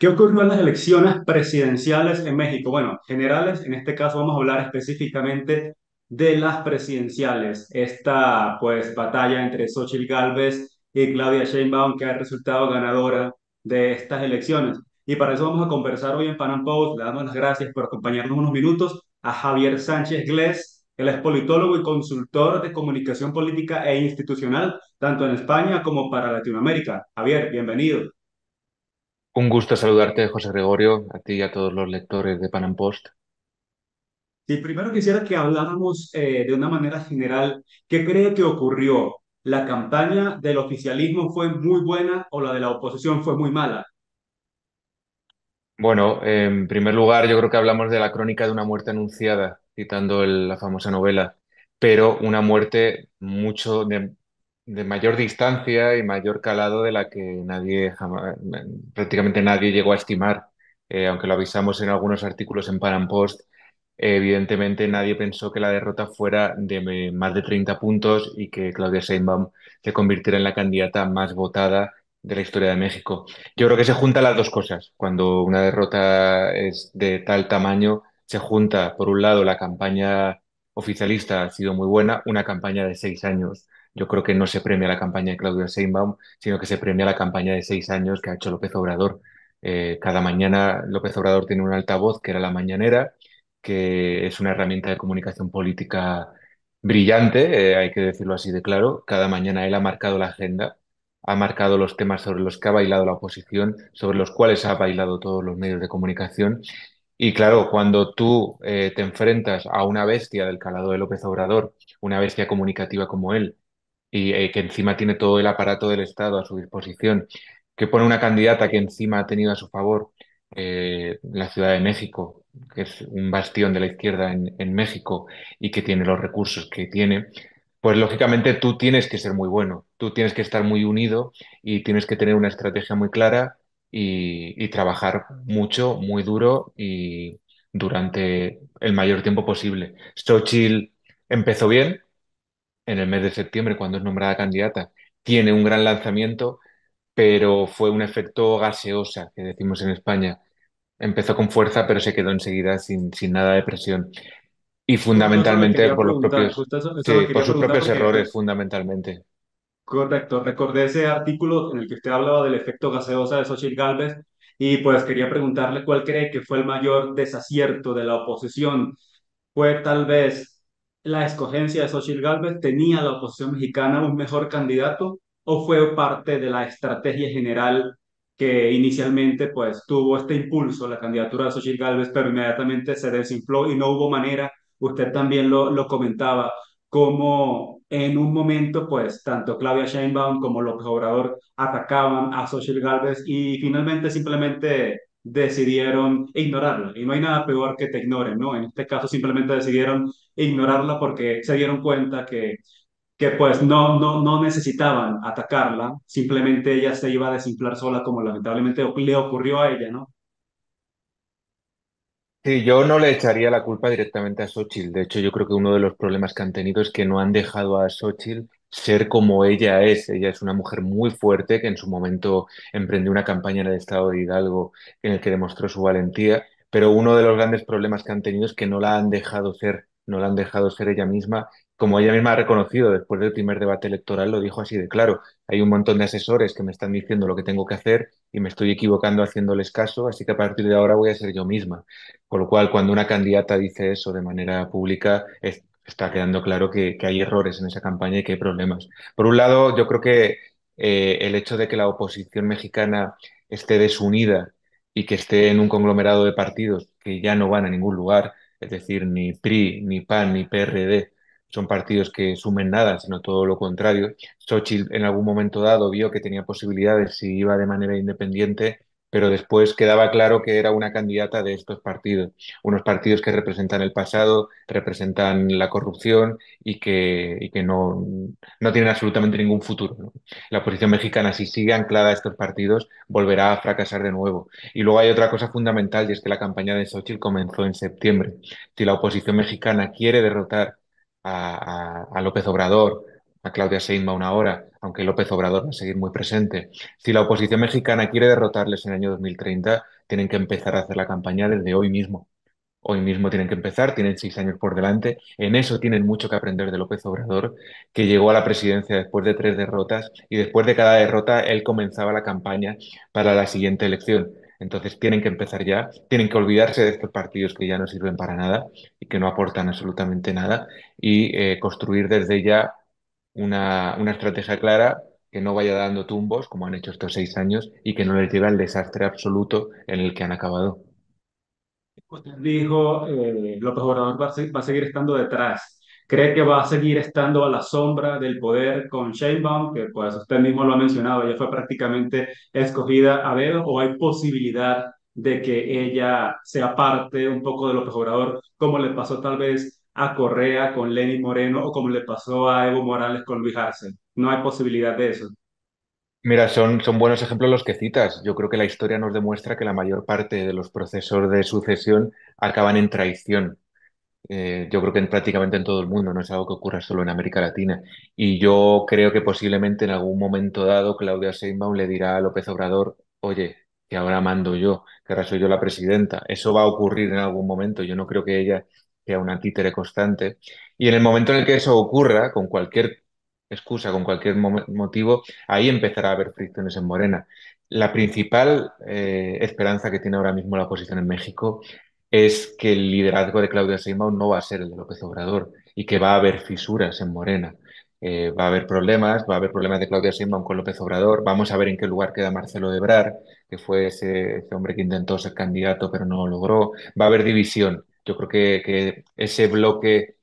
¿Qué ocurrió en las elecciones presidenciales en México? Bueno, generales, en este caso vamos a hablar específicamente de las presidenciales. Esta, pues, batalla entre Xóchitl Gálvez y Claudia Sheinbaum, que ha resultado ganadora de estas elecciones. Y para eso vamos a conversar hoy en Pan Am Post. Le damos las gracias por acompañarnos unos minutos a Javier Sánchez Glés. Él es politólogo y consultor de comunicación política e institucional, tanto en España como para Latinoamérica. Javier, bienvenido. Un gusto saludarte, José Gregorio, a ti y a todos los lectores de Pan Am Post. Sí, primero quisiera que habláramos de una manera general. ¿Qué cree que ocurrió? ¿La campaña del oficialismo fue muy buena o la de la oposición fue muy mala? Bueno, en primer lugar, yo creo que hablamos de la crónica de una muerte anunciada, citando la famosa novela, pero una muerte de mayor distancia y mayor calado de la que nadie jamás, prácticamente nadie llegó a estimar. Aunque lo avisamos en algunos artículos en Pan Am Post, evidentemente nadie pensó que la derrota fuera de más de 30 puntos y que Claudia Sheinbaum se convirtiera en la candidata más votada de la historia de México. Yo creo que se juntan las dos cosas. Cuando una derrota es de tal tamaño, se junta, por un lado, la campaña oficialista ha sido muy buena, una campaña de 6 años. Yo creo que no se premia la campaña de Claudia Sheinbaum, sino que se premia la campaña de 6 años que ha hecho López Obrador. Cada mañana López Obrador tiene un altavoz que era la mañanera, que es una herramienta de comunicación política brillante, hay que decirlo así de claro. Cada mañana él ha marcado la agenda, ha marcado los temas sobre los que ha bailado la oposición, sobre los cuales ha bailado todos los medios de comunicación. Y claro, cuando tú te enfrentas a una bestia del calado de López Obrador, una bestia comunicativa como él, y que encima tiene todo el aparato del Estado a su disposición, que pone una candidata que encima ha tenido a su favor la Ciudad de México, que es un bastión de la izquierda en México y que tiene los recursos que tiene, pues lógicamente tú tienes que ser muy bueno, tú tienes que estar muy unido y tienes que tener una estrategia muy clara y trabajar mucho, muy duro y durante el mayor tiempo posible. Xochitl empezó bien en el mes de septiembre, cuando es nombrada candidata, tiene un gran lanzamiento, pero fue un efecto gaseosa, que decimos en España. Empezó con fuerza, pero se quedó enseguida sin nada de presión. Y Justo eso le fundamentalmente quería por los preguntar, propios, justo eso le sí, por quería sus preguntar propios porque errores, fundamentalmente. correcto, recordé ese artículo en el que usted hablaba del efecto gaseosa de Xochitl Gálvez y pues quería preguntarle cuál cree que fue el mayor desacierto de la oposición. ¿Fue tal vez la escogencia de Xochitl Gálvez? ¿Tenía la oposición mexicana un mejor candidato? ¿O fue parte de la estrategia general que inicialmente pues tuvo este impulso, la candidatura de Xochitl Gálvez, pero inmediatamente se desinfló y no hubo manera? Usted también lo comentaba como en un momento, pues, tanto Claudia Sheinbaum como López Obrador atacaban a Xochitl Gálvez y finalmente simplemente decidieron ignorarla. Y no hay nada peor que te ignoren, ¿no? En este caso simplemente decidieron ignorarla porque se dieron cuenta que pues no necesitaban atacarla, simplemente ella se iba a desinflar sola como lamentablemente le ocurrió a ella, ¿no? Sí, yo no le echaría la culpa directamente a Xochitl. De hecho, yo creo que uno de los problemas que han tenido es que no han dejado a Xochitl ser como ella es. Ella es una mujer muy fuerte que en su momento emprendió una campaña en el estado de Hidalgo en el que demostró su valentía, pero uno de los grandes problemas que han tenido es que no la han dejado ser, no la han dejado ser ella misma. Como ella misma ha reconocido después del primer debate electoral, lo dijo así de claro. Hay un montón de asesores que me están diciendo lo que tengo que hacer y me estoy equivocando haciéndoles caso, así que a partir de ahora voy a ser yo misma. Con lo cual, cuando una candidata dice eso de manera pública, está quedando claro que hay errores en esa campaña y que hay problemas. Por un lado, yo creo que el hecho de que la oposición mexicana esté desunida y que esté en un conglomerado de partidos que ya no van a ningún lugar, es decir, ni PRI, ni PAN, ni PRD, son partidos que sumen nada, sino todo lo contrario. Xochitl en algún momento dado vio que tenía posibilidades si iba de manera independiente, pero después quedaba claro que era una candidata de estos partidos, unos partidos que representan el pasado, representan la corrupción y que no tienen absolutamente ningún futuro, ¿no? La oposición mexicana, si sigue anclada a estos partidos, volverá a fracasar de nuevo. Y luego hay otra cosa fundamental, y es que la campaña de Xochitl comenzó en septiembre. Si la oposición mexicana quiere derrotar a López Obrador, a Claudia Sheinbaum ahora, aunque López Obrador va a seguir muy presente. Si la oposición mexicana quiere derrotarles en el año 2030, tienen que empezar a hacer la campaña desde hoy mismo. Hoy mismo tienen que empezar, tienen 6 años por delante. En eso tienen mucho que aprender de López Obrador, que llegó a la presidencia después de 3 derrotas y después de cada derrota él comenzaba la campaña para la siguiente elección. Entonces tienen que empezar ya, tienen que olvidarse de estos partidos que ya no sirven para nada y que no aportan absolutamente nada y construir desde ya una estrategia clara que no vaya dando tumbos como han hecho estos 6 años y que no les lleve al desastre absoluto en el que han acabado. Usted dijo, López Obrador va a seguir estando detrás. ¿Cree que va a seguir estando a la sombra del poder con Sheinbaum, que pues usted mismo lo ha mencionado, ella fue prácticamente escogida a dedo, o hay posibilidad de que ella sea parte un poco de López Obrador, como le pasó tal vez a Correa con Lenín Moreno o como le pasó a Evo Morales con Luis Arce? No hay posibilidad de eso. Mira, son buenos ejemplos los que citas. Yo creo que la historia nos demuestra que la mayor parte de los procesos de sucesión acaban en traición. Yo creo que prácticamente en todo el mundo, no es algo que ocurra solo en América Latina. Y yo creo que posiblemente en algún momento dado Claudia Sheinbaum le dirá a López Obrador, oye, que ahora mando yo, que ahora soy yo la presidenta. Eso va a ocurrir en algún momento. Yo no creo que ella sea una títere constante. Y en el momento en el que eso ocurra, con cualquier excusa, con cualquier motivo, ahí empezará a haber fricciones en Morena. La principal esperanza que tiene ahora mismo la oposición en México es que el liderazgo de Claudia Sheinbaum no va a ser el de López Obrador y que va a haber fisuras en Morena. Va a haber problemas de Claudia Sheinbaum con López Obrador. Vamos a ver en qué lugar queda Marcelo Ebrard, que fue ese hombre que intentó ser candidato pero no lo logró. Va a haber división. Yo creo que ese bloque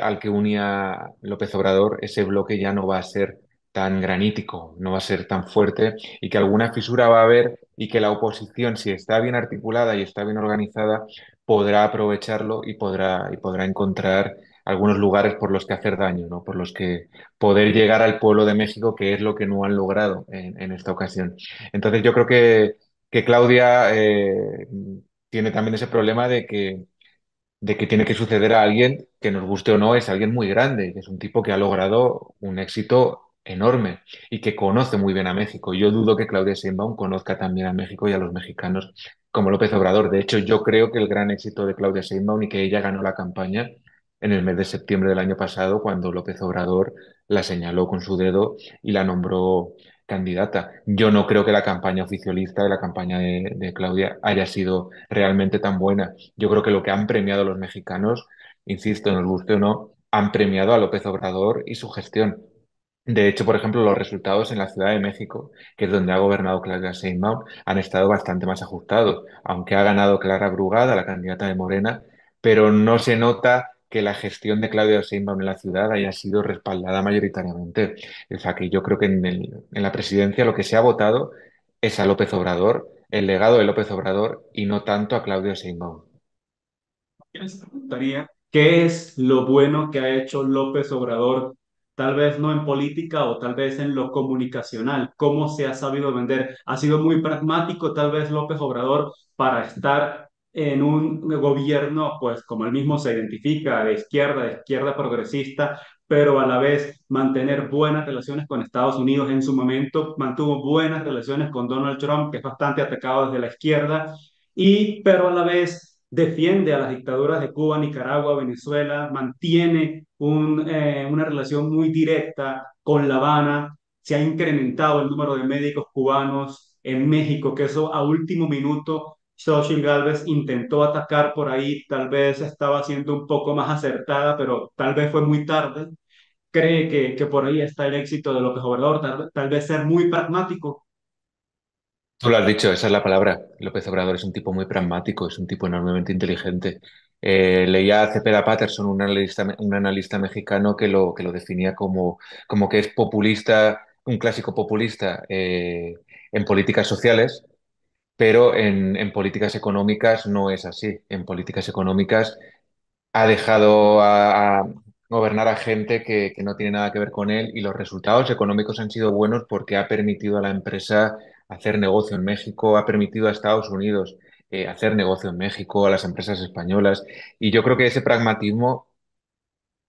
al que unía López Obrador, ese bloque ya no va a ser tan granítico, no va a ser tan fuerte y que alguna fisura va a haber y que la oposición, si está bien articulada y está bien organizada, podrá aprovecharlo y podrá encontrar algunos lugares por los que hacer daño, ¿no? Por los que poder llegar al pueblo de México, que es lo que no han logrado en esta ocasión. Entonces yo creo que Claudia tiene también ese problema de que tiene que suceder a alguien que nos guste o no, es alguien muy grande, que es un tipo que ha logrado un éxito enorme y que conoce muy bien a México. Yo dudo que Claudia Sheinbaum conozca también a México y a los mexicanos como López Obrador. De hecho, yo creo que el gran éxito de Claudia Sheinbaum y que ella ganó la campaña en el mes de septiembre del año pasado, cuando López Obrador la señaló con su dedo y la nombró candidata. Yo no creo que la campaña oficialista de la campaña de Claudia haya sido realmente tan buena. Yo creo que lo que han premiado los mexicanos, insisto, nos guste o no, han premiado a López Obrador y su gestión. De hecho, por ejemplo, los resultados en la Ciudad de México, que es donde ha gobernado Claudia Sheinbaum, han estado bastante más ajustados, aunque ha ganado Clara Brugada, la candidata de Morena, pero no se nota que la gestión de Claudia Sheinbaum en la ciudad haya sido respaldada mayoritariamente. O sea, que yo creo que en la presidencia lo que se ha votado es a López Obrador, el legado de López Obrador y no tanto a Claudia Sheinbaum. Yo les preguntaría, ¿qué es lo bueno que ha hecho López Obrador? Tal vez no en política o tal vez en lo comunicacional. ¿Cómo se ha sabido vender? Ha sido muy pragmático tal vez López Obrador para estar en un gobierno, pues como él mismo se identifica, de izquierda progresista, pero a la vez mantener buenas relaciones con Estados Unidos en su momento, mantuvo buenas relaciones con Donald Trump, que es bastante atacado desde la izquierda, pero a la vez defiende a las dictaduras de Cuba, Nicaragua, Venezuela, mantiene una relación muy directa con La Habana, se ha incrementado el número de médicos cubanos en México, que eso a último minuto Xochitl Gálvez intentó atacar por ahí, tal vez estaba siendo un poco más acertada, pero tal vez fue muy tarde. Cree que por ahí está el éxito de López Obrador, tal vez ser muy pragmático. Tú lo has dicho, esa es la palabra. López Obrador es un tipo muy pragmático, es un tipo enormemente inteligente. Leía a Cepeda Patterson, un analista mexicano, que lo definía como que es populista, un clásico populista en políticas sociales, pero en políticas económicas no es así. En políticas económicas ha dejado a gobernar a gente que no tiene nada que ver con él y los resultados económicos han sido buenos porque ha permitido a la empresa hacer negocio en México, ha permitido a Estados Unidos hacer negocio en México, a las empresas españolas. Y yo creo que ese pragmatismo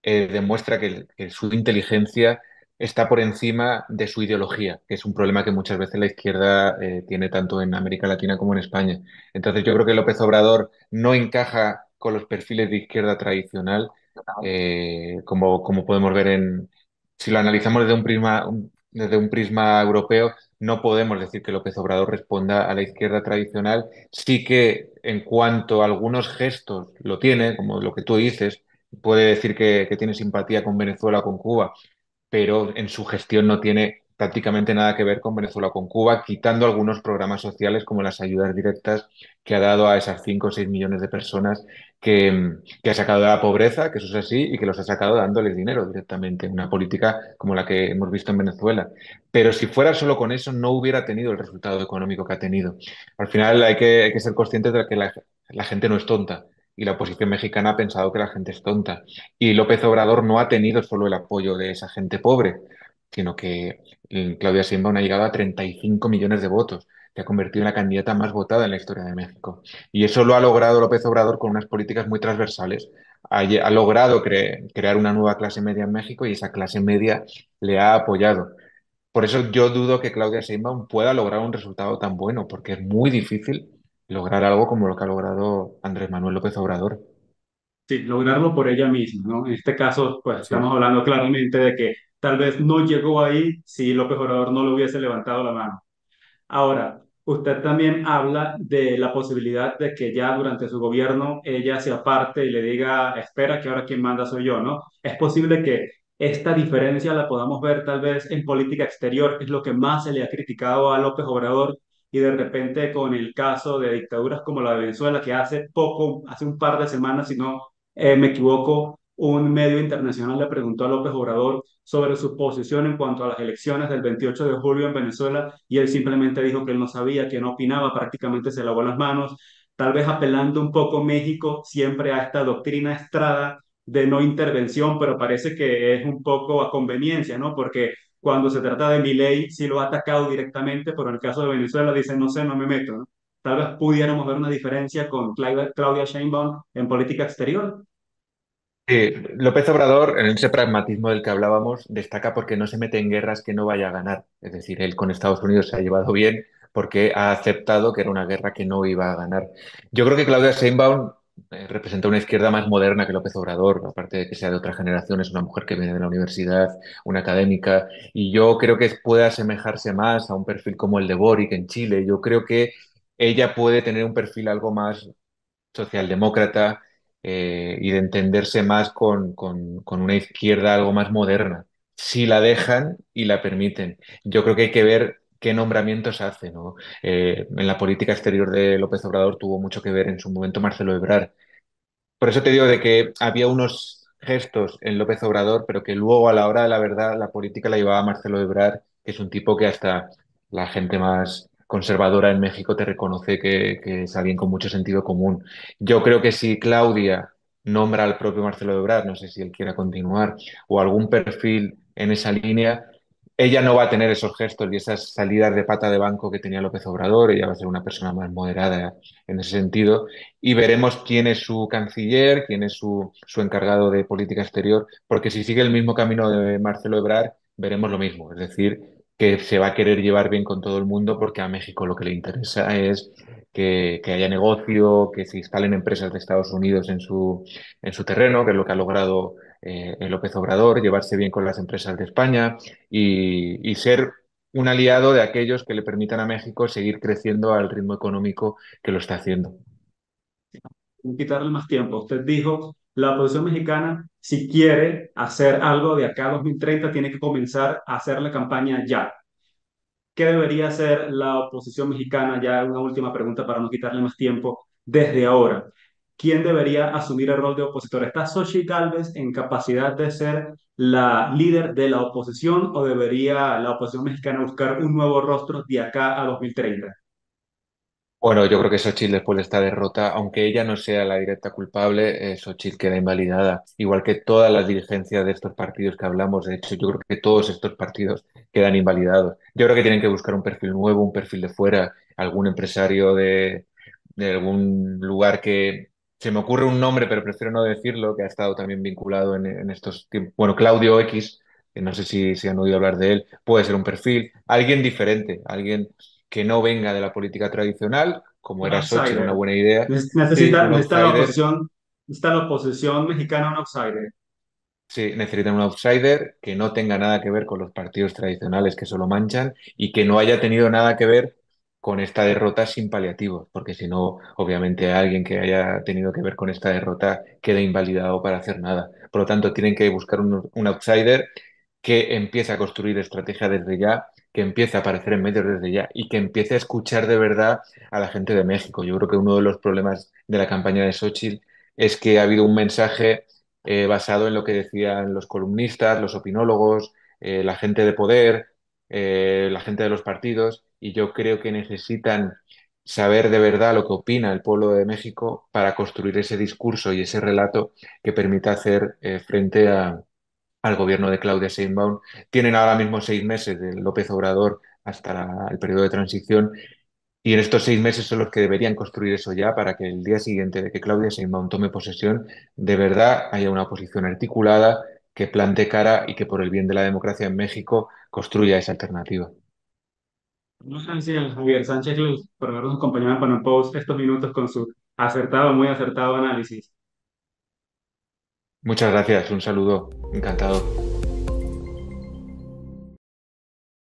demuestra que su inteligencia está por encima de su ideología, que es un problema que muchas veces la izquierda tiene tanto en América Latina como en España. Entonces yo creo que López Obrador no encaja con los perfiles de izquierda tradicional, como podemos ver si lo analizamos desde un prisma europeo, no podemos decir que López Obrador responda a la izquierda tradicional. Sí que en cuanto a algunos gestos lo tiene, como lo que tú dices, puede decir que tiene simpatía con Venezuela o con Cuba, pero en su gestión no tiene prácticamente nada que ver con Venezuela o con Cuba, quitando algunos programas sociales como las ayudas directas que ha dado a esas 5 o 6 millones de personas que ha sacado de la pobreza, que eso es así, y que los ha sacado dándoles dinero directamente, una política como la que hemos visto en Venezuela. Pero si fuera solo con eso, no hubiera tenido el resultado económico que ha tenido. Al final hay que ser conscientes de que la gente no es tonta. Y la oposición mexicana ha pensado que la gente es tonta. Y López Obrador no ha tenido solo el apoyo de esa gente pobre, sino que Claudia Sheinbaum ha llegado a 35 millones de votos. Se ha convertido en la candidata más votada en la historia de México. Y eso lo ha logrado López Obrador con unas políticas muy transversales. Ha logrado crear una nueva clase media en México y esa clase media le ha apoyado. Por eso yo dudo que Claudia Sheinbaum pueda lograr un resultado tan bueno, porque es muy difícil lograr algo como lo que ha logrado Andrés Manuel López Obrador. Sí, lograrlo por ella misma, ¿no? En este caso, pues Sí. estamos hablando claramente de que tal vez no llegó ahí si López Obrador no le hubiese levantado la mano. Ahora, usted también habla de la posibilidad de que ya durante su gobierno ella se aparte y le diga, espera, que ahora quien manda soy yo, ¿no? Es posible que esta diferencia la podamos ver tal vez en política exterior, que es lo que más se le ha criticado a López Obrador, y de repente con el caso de dictaduras como la de Venezuela, que hace poco, hace un par de semanas, si no me equivoco, un medio internacional le preguntó a López Obrador sobre su posición en cuanto a las elecciones del 28 de julio en Venezuela y él simplemente dijo que él no sabía, que no opinaba, prácticamente se lavó las manos, tal vez apelando un poco México siempre a esta doctrina Estrada de no intervención, pero parece que es un poco a conveniencia, ¿no? Porque cuando se trata de Milei sí lo ha atacado directamente, pero en el caso de Venezuela dice, no sé, no me meto, ¿no? Tal vez pudiéramos ver una diferencia con Claudia Sheinbaum en política exterior. López Obrador, en ese pragmatismo del que hablábamos, destaca porque no se mete en guerras que no vaya a ganar. Es decir, él con Estados Unidos se ha llevado bien porque ha aceptado que era una guerra que no iba a ganar. Yo creo que Claudia Sheinbaum representa una izquierda más moderna que López Obrador, aparte de que sea de otra generación, es una mujer que viene de la universidad, una académica, y yo creo que puede asemejarse más a un perfil como el de Boric en Chile. Yo creo que ella puede tener un perfil algo más socialdemócrata y de entenderse más con una izquierda algo más moderna, si la dejan y la permiten. Yo creo que hay que ver qué nombramientos hace, ¿no? En la política exterior de López Obrador tuvo mucho que ver en su momento Marcelo Ebrard. Por eso te digo de que había unos gestos en López Obrador, pero que luego a la hora de la verdad la política la llevaba Marcelo Ebrard, que es un tipo que hasta la gente más conservadora en México te reconoce que es alguien con mucho sentido común. Yo creo que si Claudia nombra al propio Marcelo Ebrard, no sé si él quiera continuar, o algún perfil en esa línea, ella no va a tener esos gestos y esas salidas de pata de banco que tenía López Obrador, ella va a ser una persona más moderada en ese sentido y veremos quién es su canciller, quién es su encargado de política exterior, porque si sigue el mismo camino de Marcelo Ebrard, veremos lo mismo, es decir, que se va a querer llevar bien con todo el mundo porque a México lo que le interesa es que haya negocio, que se instalen empresas de Estados Unidos en su terreno, que es lo que ha logrado el López Obrador, llevarse bien con las empresas de España y ser un aliado de aquellos que le permitan a México seguir creciendo al ritmo económico que lo está haciendo. Sin quitarle más tiempo. Usted dijo, la oposición mexicana, si quiere hacer algo de acá a 2030, tiene que comenzar a hacer la campaña ya. ¿Qué debería hacer la oposición mexicana? Ya una última pregunta para no quitarle más tiempo. Desde ahora, ¿quién debería asumir el rol de opositor? ¿Está Xochitl Gálvez en capacidad de ser la líder de la oposición o debería la oposición mexicana buscar un nuevo rostro de acá a 2030? Bueno, yo creo que Xochitl después de esta derrota, aunque ella no sea la directa culpable, Xochitl queda invalidada, igual que todas las dirigencias de estos partidos que hablamos. De hecho, yo creo que todos estos partidos quedan invalidados. Yo creo que tienen que buscar un perfil nuevo, un perfil de fuera, algún empresario de algún lugar que se me ocurre un nombre, pero prefiero no decirlo, que ha estado también vinculado en estos tiempos. Bueno, Claudio X no sé si han oído hablar de él, puede ser un perfil, alguien diferente, alguien que no venga de la política tradicional, como Un era Xochitl, una outsider. buena idea, sí, Necesita, un outsider. necesita la oposición mexicana un outsider. Sí, necesitan un outsider que no tenga nada que ver con los partidos tradicionales que solo manchan y que no haya tenido nada que ver con esta derrota sin paliativos, porque si no, obviamente alguien que haya tenido que ver con esta derrota queda invalidado para hacer nada. Por lo tanto, tienen que buscar un outsider que empiece a construir estrategia desde ya, que empiece a aparecer en medios desde ya y que empiece a escuchar de verdad a la gente de México. Yo creo que uno de los problemas de la campaña de Xochitl es que ha habido un mensaje basado en lo que decían los columnistas, los opinólogos, la gente de poder, la gente de los partidos, y yo creo que necesitan saber de verdad lo que opina el pueblo de México para construir ese discurso y ese relato que permita hacer frente al gobierno de Claudia Sheinbaum. Tienen ahora mismo 6 meses de López Obrador hasta el periodo de transición y en estos 6 meses son los que deberían construir eso ya para que el día siguiente de que Claudia Sheinbaum tome posesión, de verdad haya una oposición articulada que plante cara y que por el bien de la democracia en México construya esa alternativa. No sé si el Javier Sánchez, por habernos acompañado con un post estos minutos con su acertado, muy acertado análisis. Muchas gracias, un saludo, encantado.